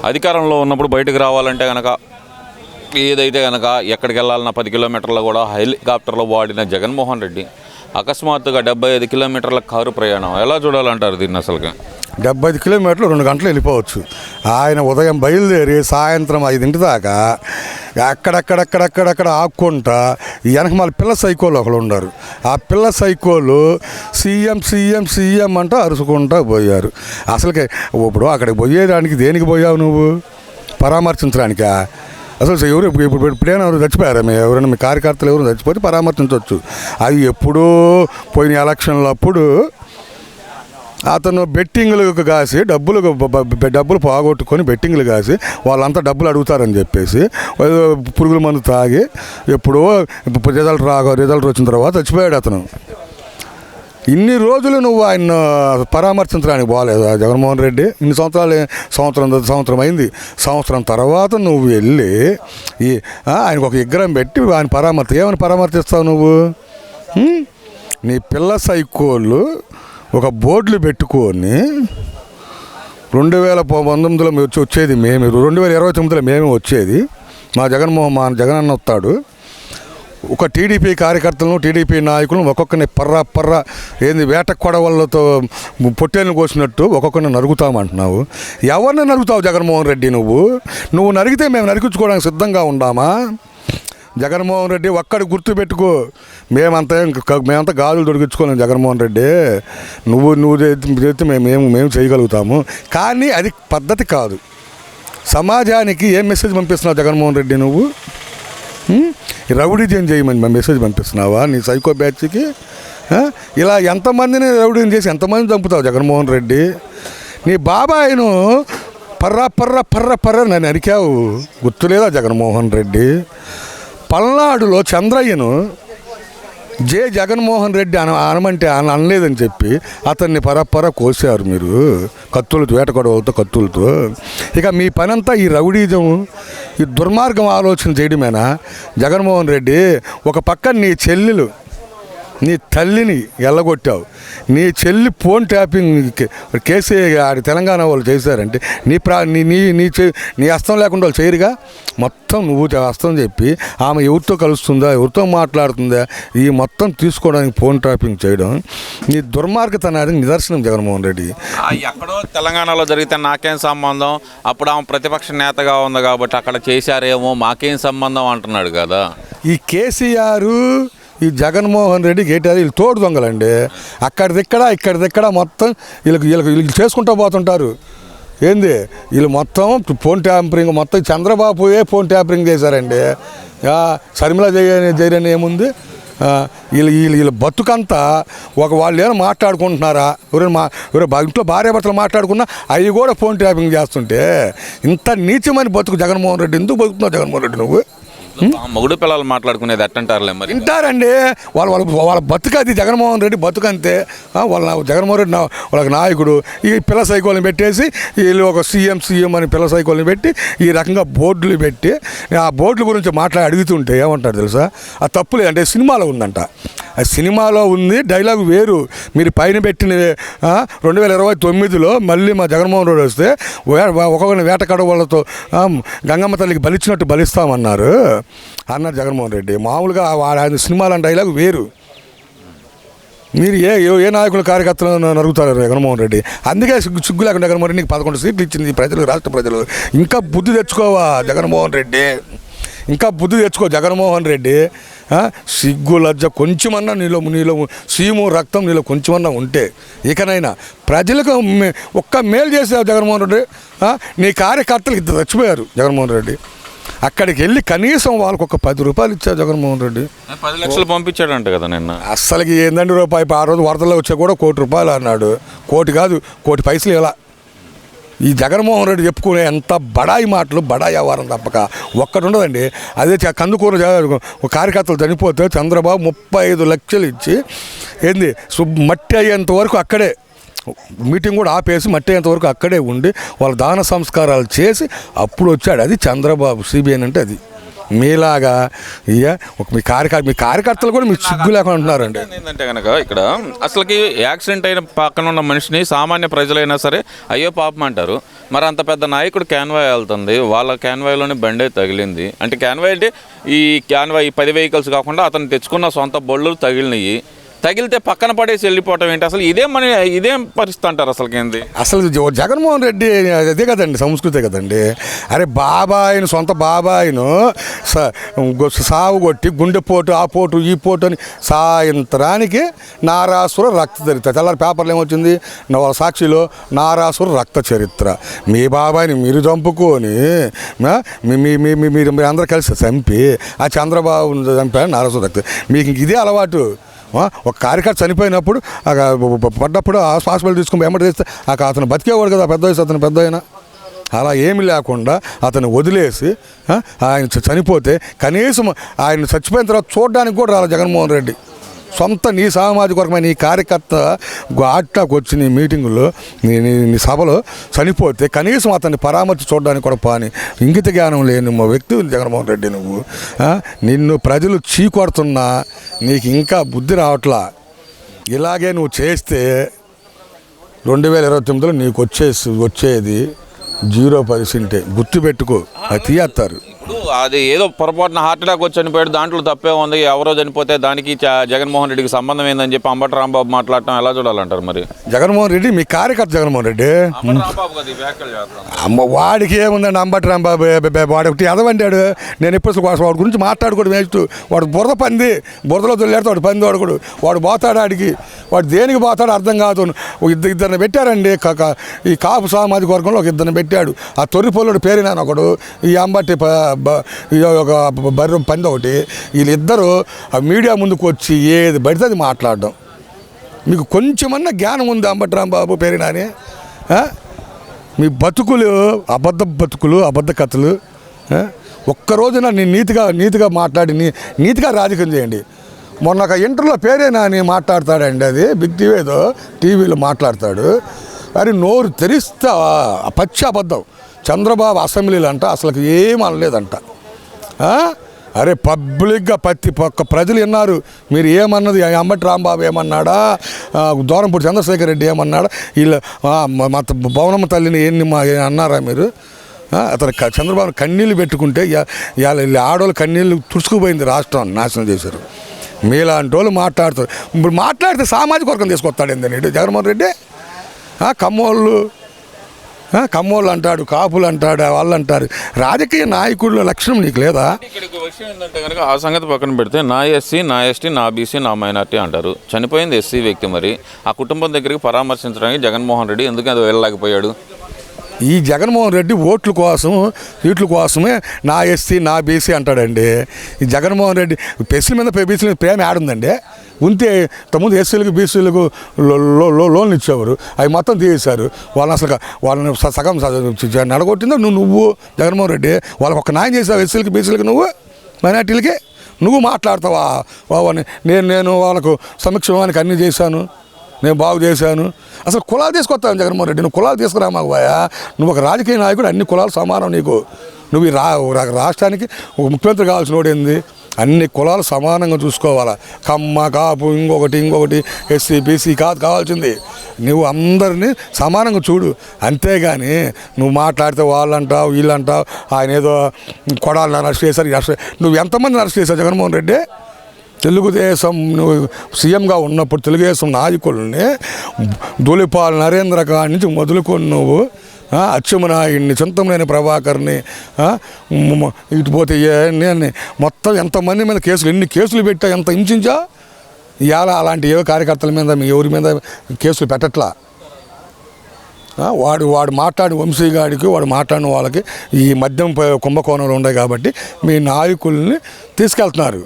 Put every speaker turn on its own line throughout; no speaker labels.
అధికారంలో ఉన్నప్పుడు బయటకు రావాలంటే కనుక ఏదైతే కనుక ఎక్కడికి వెళ్ళాలన్నా 10 కిలోమీటర్లు కూడా హెలికాప్టర్లో వాడిన జగన్మోహన్ రెడ్డి అకస్మాత్తుగా 75 కిలోమీటర్ల కారు ప్రయాణం ఎలా చూడాలంటారు దీన్ని? అసలుగా
75 కిలోమీటర్లు 2 గంటలు వెళ్ళిపోవచ్చు. ఆయన ఉదయం బయలుదేరి సాయంత్రం 5 దాకా అక్కడక్కడక్కడక్కడక్కడ ఆక్కుంటా వెనక మళ్ళీ పిల్ల సైకోలు ఒకళ్ళు ఉన్నారు. ఆ పిల్ల సైకోలు సీఎం సీఎం సీఎం అంటూ అరుచుకుంటూ పోయారు. అసలుకి ఇప్పుడు అక్కడికి పోయేదానికి దేనికి పోయావు నువ్వు? పరామర్శించడానికా? అసలు ఎవరు ఇప్పుడైనా ఎవరు చచ్చిపోయారా? ఎవరైనా మీ కార్యకర్తలు ఎవరు చచ్చిపోతే పరామర్శించవచ్చు. అది ఎప్పుడూ పోయిన ఎలక్షన్లు అప్పుడు అతను బెట్టింగ్లకు కాసి డబ్బులు పోగొట్టుకొని బెట్టింగ్లు కాసి వాళ్ళంతా డబ్బులు అడుగుతారని చెప్పేసి పురుగుల మందు తాగి ఎప్పుడో రిజల్ట్ వచ్చిన తర్వాత చచ్చిపోయాడు అతను. ఇన్ని రోజులు నువ్వు ఆయన పరామర్శించడానికి పోలేదా జగన్మోహన్ రెడ్డి? ఇన్ని సంవత్సరం అయింది. సంవత్సరం తర్వాత నువ్వు వెళ్ళి ఆయనకు ఒక విగ్రహం పెట్టి ఆయన ఏమని పరామర్శిస్తావు నువ్వు? నీ పిల్ల సైకోళ్ళు ఒక బోర్డులు పెట్టుకొని 2019లో వచ్చేది మేము, 2029లో మేమే వచ్చేది. మా జగనన్న వస్తాడు. ఒక టీడీపీ కార్యకర్తలను టీడీపీ నాయకులను ఒక్కొక్కరిని పర్రా ఏంది వేట కొడవళ్ళతో పొట్టేలను కోసినట్టు ఒక్కొక్కరిని నరుగుతామంటున్నావు. ఎవరిని నరుగుతావు జగన్మోహన్ రెడ్డి? నువ్వు నరిగితే మేము నరికించుకోవడానికి సిద్ధంగా ఉండామా? జగన్మోహన్ రెడ్డి ఒక్కడి గుర్తుపెట్టుకో, మేమంతా గాజులు దొరికించుకోలేము జగన్మోహన్ రెడ్డి. నువ్వు చేస్తే మేము చేయగలుగుతాము, కానీ అది పద్ధతి కాదు. సమాజానికి ఏం మెసేజ్ పంపిస్తున్నావు జగన్మోహన్ రెడ్డి? నువ్వు రౌడీజం చేయమని మెసేజ్ పంపిస్తున్నావా నీ సైకో బ్యాచ్కి? ఇలా ఎంతమందిని రౌడీని చేసి ఎంతమంది చంపుతావు జగన్మోహన్ రెడ్డి? నీ బాబాయిను పర్ర నన్ను అరికావు, గుర్తులేదా జగన్మోహన్ రెడ్డి? పల్నాడులో చంద్రయ్యను జగన్మోహన్ రెడ్డి అనమంటే అనలేదని చెప్పి అతన్ని కోసారు మీరు వేటకొడవలతో కత్తులతో. ఇక మీ పనంతా ఈ రౌడీజం, ఈ దుర్మార్గం ఆలోచన చేయడమేనా జగన్మోహన్ రెడ్డి? ఒక పక్క నీ తల్లిని ఎల్లగొట్టావు. నీ చెల్లి ఫోన్ ట్యాపింగ్ కేసే తెలంగాణ వాళ్ళు చేశారంటే నీ హస్తం లేకుండా వాళ్ళు చేయరుగా. మొత్తం నువ్వు హస్తం చెప్పి ఆమె ఎవరితో కలుస్తుందా, ఎవరితో మాట్లాడుతుందా, ఈ మొత్తం తీసుకోవడానికి ఫోన్ ట్యాపింగ్ చేయడం నీ దుర్మార్గతనానికి నిదర్శనం జగన్మోహన్ రెడ్డి.
ఎక్కడో తెలంగాణలో జరిగితే నాకేం సంబంధం, అప్పుడు ఆమె ప్రతిపక్ష నేతగా ఉంది కాబట్టి అక్కడ చేశారేమో, మాకేం సంబంధం అంటున్నాడు కదా.
ఈ కేసీఆర్ ఈ జగన్మోహన్ రెడ్డి కేటీఆర్ వీళ్ళు తోడు దొంగలండి. ఇక్కడిదిక్కడ మొత్తం వీళ్ళకి చేసుకుంటూ పోతుంటారు. ఏంది వీళ్ళు మొత్తం ఫోన్ ట్యాంపరింగ్, మొత్తం చంద్రబాబుయే ఫోన్ ట్యాంపరింగ్ చేశారండి. షర్మిల జైరని ఏముంది? వీళ్ళ బతుకంతా వాళ్ళు ఏమైనా మాట్లాడుకుంటున్నారా? ఇంట్లో భార్యాభర్తలు మాట్లాడుకున్నా అవి కూడా ఫోన్ ట్యాపింగ్ చేస్తుంటే ఇంత నీచమైన బతుకు జగన్మోహన్ రెడ్డి. ఎందుకు బతుకుతున్నావు జగన్మోహన్ రెడ్డి నువ్వు?
మొగుడు పిల్లలు మాట్లాడుకునేది ఎట్టంటారులే మరి.
వింటారండి, వాళ్ళ బతుకది జగన్మోహన్ రెడ్డి బతుకంతే. జగన్మోహన్ రెడ్డి వాళ్ళకి నాయకుడు. ఈ పిల్ల సైకోల్ని పెట్టేసి వీళ్ళు ఒక సీఎం అని పిల్ల సైకోల్ని పెట్టి ఈ రకంగా బోర్డులు పెట్టి ఆ బోర్డుల గురించి అడుగుతుంటే ఏమంటారు తెలుసా? ఆ తప్పులే అంటే సినిమాలో ఉందంట. సినిమాలో ఉంది, డైలాగ్ వేరు. మీరు పైన పెట్టిన 2029లో మళ్ళీ మా జగన్మోహన్ రెడ్డి వస్తే ఒక్కొక్కరిని వేటకడ వాళ్ళతో గంగమ్మ తల్లికి బలిచ్చినట్టు బలిస్తామన్నారు జగన్మోహన్ రెడ్డి. మామూలుగా ఆయన సినిమాల డైలాగ్ వేరు. మీరు ఏ నాయకుల కార్యకర్తలను నరుగుతారు జగన్మోహన్ రెడ్డి? అందుకే సిగ్గు లేకుండా జగన్మోహన్ రెడ్డికి 11 సీట్లు ఇచ్చింది ప్రజలు, రాష్ట్ర ప్రజలు. ఇంకా బుద్ధి తెచ్చుకోవా జగన్మోహన్ రెడ్డి? ఇంకా బుద్ధి తెచ్చుకో జగన్మోహన్ రెడ్డి. సిగ్గు లజ్జ కొంచెమన్నా నీలో సీము రక్తం నీలో కొంచెమన్నా ఉంటే ఇకనైనా ప్రజలకు ఒక్క మేలు చేసావు జగన్మోహన్ రెడ్డి. నీ కార్యకర్తలు ఇద్దరు చచ్చిపోయారు జగన్మోహన్ రెడ్డి. అక్కడికి వెళ్ళి కనీసం వాళ్ళకు ఒక 10 రూపాయలు ఇచ్చారు జగన్మోహన్ రెడ్డి.
10 లక్షలు పంపించాడంట కదా నిన్న.
అస్సలకి ఏందండి రూపాయి? ఆ రోజు వరదల్లో వచ్చా కూడా 1 కోటి రూపాయలు అన్నాడు. 1 కోటి కాదు, 1 కోటి పైసలు ఇలా. ఈ జగన్మోహన్ రెడ్డి చెప్పుకునే ఎంత బడాయి మాటలు, బడాయి వ్యవహారం తప్పక ఒక్కటి ఉండదండి. అదే కందుకూర కార్యకర్తలు చనిపోతే చంద్రబాబు 35 లక్షలు ఇచ్చి ఏంది మట్టి అయ్యేంత వరకు అక్కడే మీటింగ్ కూడా ఆపేసి మట్టి అయ్యేంత వరకు అక్కడే ఉండి వాళ్ళ దాన సంస్కారాలు చేసి అప్పుడు వచ్చాడు. అది చంద్రబాబు సిబిఎన్ అంటే అది. మీలాగా మీ కార్యకర్తలు కూడా మీకు సిగ్గు లేకుండా ఉంటున్నారండి.
ఏంటంటే కనుక ఇక్కడ అసలుకి యాక్సిడెంట్ అయిన పక్కన ఉన్న మనిషిని సామాన్య ప్రజలైనా సరే అయ్యో పాపం అంటారు. మరి అంత పెద్ద నాయకుడు క్యాన్వాయ్ వెళ్తుంది, వాళ్ళ క్యాన్వాయ్లోనే బండే తగిలింది అంటే క్యాన్వాయ్ అంటే ఈ క్యాన్వాయ్ 10 వెహికల్స్ కాకుండా అతను తెచ్చుకున్న సొంత బళ్ళు తగిలినాయి. తగిలితే పక్కన పడేసి వెళ్ళిపోవటం ఏంటి అసలు? ఇదేం పరిస్థితి అంటారు అసలుకేంది?
అసలు జగన్మోహన్ రెడ్డి అదే కదండి, సంస్కృతే కదండి. అరే బాబాయిను, సొంత బాబాయిను సాగు కొట్టి గుండెపోటు, ఆ పోటు, ఈ పోటు అని సాయంత్రానికి నారాసుర రక్త చరిత్ర. తెల్లారి పేపర్లు ఏమొచ్చింది, సాక్షిలో నారాసుర రక్త చరిత్ర. మీ బాబాయిని మీరు చంపుకొని మీరు అందరూ కలిసి చంపి ఆ చంద్రబాబు చంపారు నారాసుర రక్త. మీకు ఇదే అలవాటు. ఒక కార్యకర్త చనిపోయినప్పుడు పడ్డప్పుడు హాస్పిటల్ తీసుకుని ఎమ్మటి తెస్తే అతను బతికేవాడు కదా, పెద్ద వయసు అతను పెద్ద అయినా. అలా ఏమి లేకుండా అతను వదిలేసి ఆయన చనిపోతే కనీసం ఆయన చచ్చిపోయిన తర్వాత చూడడానికి కూడా రాలి జగన్మోహన్ రెడ్డి. సొంత నీ సామాజిక వర్గమైన నీ కార్యకర్త ఆటకు వచ్చి నీ మీటింగుల్లో నీ సభలో చనిపోతే కనీసం అతన్ని పరామర్శ చూడడానికి కూడా పాని ఇంగిత జ్ఞానం లేని వ్యక్తి జగన్మోహన్ రెడ్డి. నువ్వు నిన్ను ప్రజలు చీకొడుతున్నా నీకు ఇంకా బుద్ధి రావట్లా. ఇలాగే నువ్వు చేస్తే 2029లో నీకు వచ్చేది 0%. గుర్తుపెట్టుకో, అది తీయేస్తారు.
ఇప్పుడు అది ఏదో పొరపాటున హార్ట్ అటాక్ వచ్చి చనిపోయాడు, దాంట్లో తప్పే ఉంది. ఎవరో చనిపోతే దానికి జగన్మోహన్ రెడ్డికి సంబంధం ఏందని చెప్పి అంబటి రాంబాబు మాట్లాడటం ఎలా చూడాలంటారు? మరి
జగన్మోహన్ రెడ్డి మీ కార్యకర్త జగన్మోహన్ రెడ్డి అమ్మ వాడికి ఏముందండి? అంబటి రాంబాబు వాడు ఒకటి ఎదవంటాడు. నేను ఎప్పుడు వాడి గురించి మాట్లాడుకోవడం వేస్ట్. వాడు బురద పంది, బురదలో తొలియాడు వాడు పంది. వాడు పోతాడు ఆడికి, వాడు దేనికి పోతాడు అర్థం కాదు. ఇద్దరిని పెట్టారండి ఈ కాపు సామాజిక వర్గంలో, ఒక ఇద్దరిని పెట్టాడు. ఆ తొర్రిపోలుడు పేరినాను ఒకడు, ఈ అంబటి ఒక బర్రె పంది ఒకటి. వీళ్ళిద్దరూ ఆ మీడియా ముందుకు వచ్చి ఏది పడితే అది మాట్లాడడం. మీకు కొంచెమన్నా జ్ఞానం ఉంది అంబటి రాంబాబు పేరినాని? మీ బతుకులు అబద్ధ బతుకులు, అబద్ధ కథలు. ఒక్కరోజున నేను నీతిగా మాట్లాడి నీతిగా రాజకీయం చేయండి. మొన్న ఒక ఇంటర్లో పేరేనా అని మాట్లాడతాడండి, అది బిగ్ టీవీ ఏదో టీవీలో మాట్లాడతాడు. అరే నోరు తెరిస్తా పచ్చి అబద్ధం. చంద్రబాబు అసెంబ్లీలు అంట అసలు ఏం అనలేదంట. అరే పబ్లిక్గా ప్రతి ఒక్క ప్రజలు విన్నారు. మీరు ఏమన్నది, అంబటి రాంబాబు ఏమన్నాడా, దూరంపూడి చంద్రశేఖర్ రెడ్డి ఏమన్నాడా, వీళ్ళు మా భవనమ్మ తల్లిని అన్నారా మీరు? అతను చంద్రబాబు కన్నీళ్ళు పెట్టుకుంటే వీళ్ళ ఆడవాళ్ళు కన్నీళ్ళు తుడుచుకుపోయింది, రాష్ట్రం నాశనం చేశారు. మీలాంటి వాళ్ళు మాట్లాడుతారు. ఇప్పుడు మాట్లాడితే సామాజిక వర్గం తీసుకొస్తాడు ఏంటండి జగన్మోహన్ రెడ్డి? కమ్మోళ్ళు అంటాడు, కాపులు అంటాడు, వాళ్ళు అంటారు. రాజకీయ నాయకుల లక్షణం నీకు లేదా?
ఇక్కడికి విషయం ఏంటంటే కనుక ఆ సంగతి పక్కన పెడితే నా ఎస్సీ, నా ఎస్టీ, నా బీసీ, నా మైనార్టీ అంటారు. చనిపోయింది ఎస్సీ వ్యక్తి. మరి ఆ కుటుంబం దగ్గరికి పరామర్శించడానికి జగన్మోహన్ రెడ్డి ఎందుకు అది వెళ్ళలేకపోయాడు?
ఈ జగన్మోహన్ రెడ్డి ఓట్ల కోసం వీటి కోసమే నా ఎస్సీ, నా బీసీ అంటాడండి. ఈ జగన్మోహన్ రెడ్డి ఎస్సీ మీద బీసీ మీద ప్రేమ ఆడుందండి. ఉంటే ఇంతకుముందు ఎస్సీలకు బీసీలకు లోన్లు ఇచ్చేవారు, అవి మొత్తం తీసేశారు. వాళ్ళని సగం నడగొట్టిందో నువ్వు జగన్మోహన్ రెడ్డి. వాళ్ళకి ఒక న్యాయం చేసావు ఎస్సీలకి బీసీలకి, నువ్వు మైనార్టీలకి నువ్వు మాట్లాడతావా? నేను వాళ్ళకు సమక్షమానికి అన్నీ చేశాను, నేను బాగు చేశాను. అసలు కులాలు తీసుకొస్తాను జగన్మోహన్ రెడ్డి. నువ్వు కులాలు తీసుకురా మాకు పోయా. నువ్వు ఒక రాజకీయ నాయకుడు, అన్ని కులాలు సమానం నీకు. నువ్వు ఈ రాష్ట్రానికి ఒక ముఖ్యమంత్రి కావాల్సిన వాడేంది? అన్ని కులాలు సమానంగా చూసుకోవాలా. కమ్మ, కాపు, ఇంకొకటి ఎస్సీ, బీసీ కావాల్సింది. నువ్వు అందరినీ సమానంగా చూడు. అంతేగాని నువ్వు మాట్లాడితే వాళ్ళంటావు, వీళ్ళంటావు. ఆయన ఏదో కొడాలని అరెస్ట్ చేశారు. నువ్వు ఎంతమందిని అరెస్ట్ చేశావు జగన్మోహన్ రెడ్డి? తెలుగుదేశం నువ్వు సీఎంగా ఉన్నప్పుడు తెలుగుదేశం నాయకుల్ని ధూళిపాల్ నరేంద్ర కాడి నుంచి మొదలుకొని నువ్వు అచ్చెన్నాయుడిని, చింతమనేని ప్రభాకర్ని, ఇటుపోతే మొత్తం ఎంతమంది మీద కేసులు, ఎన్ని కేసులు పెట్టా, ఎంత హింసించా. ఇవాళ అలాంటి ఏ కార్యకర్తల మీద ఎవరి మీద కేసులు పెట్టట్లా. వాడు మాట్లాడి వంశీగాడికి వాడు మాట్లాడిన వాళ్ళకి ఈ మద్యం కుంభకోణంలో ఉన్నాయి కాబట్టి మీ నాయకుల్ని తీసుకెళ్తున్నారు.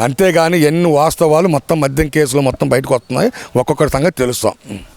అంతేగాని ఎన్ని వాస్తవాలు మొత్తం మద్యం కేసులు మొత్తం బయటకు వస్తున్నాయి. ఒక్కొక్కటి సంగతి తెలుస్తాం.